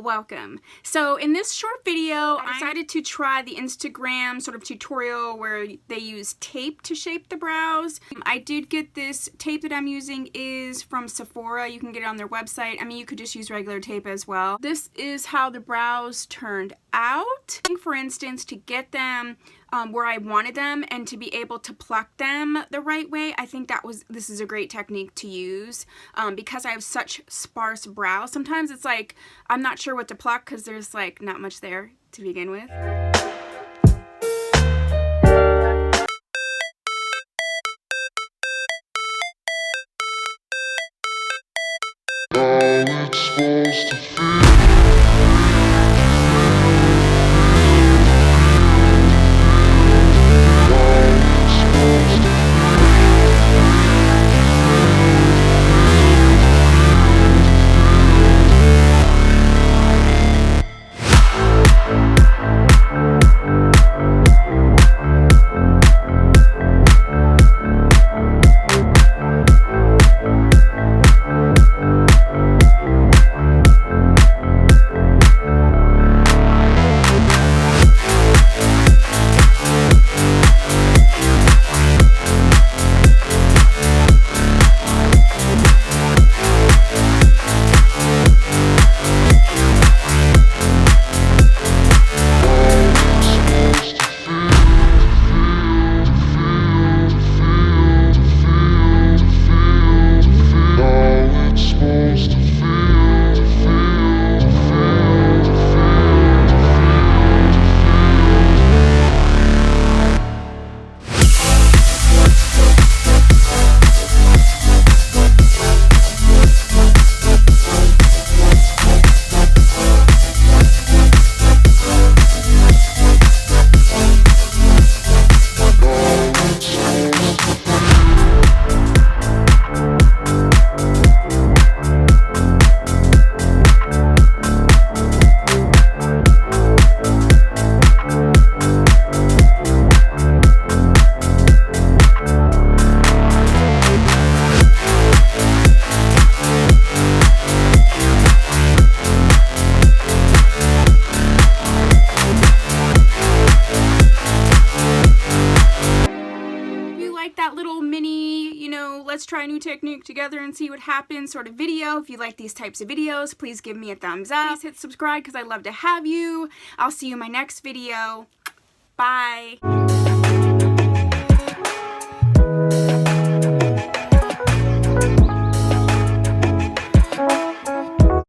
welcome. So in this short video, I decided to try the Instagram sort of tutorial where they use tape to shape the brows. I did get this tape that I'm using is from Sephora. You can get it on their website. I mean, you could just use regular tape as well. This is how the brows turned out. For instance, to get them where I wanted them and to be able to pluck them the right way, I think this is a great technique to use because I have such sparse brows. Sometimes it's like I'm not sure what to pluck because there's like not much there to begin with. That little mini, let's try a new technique together and see what happens sort of video. If you like these types of videos, please give me a thumbs up. Please hit subscribe because I'd love to have you. I'll see you in my next video. Bye.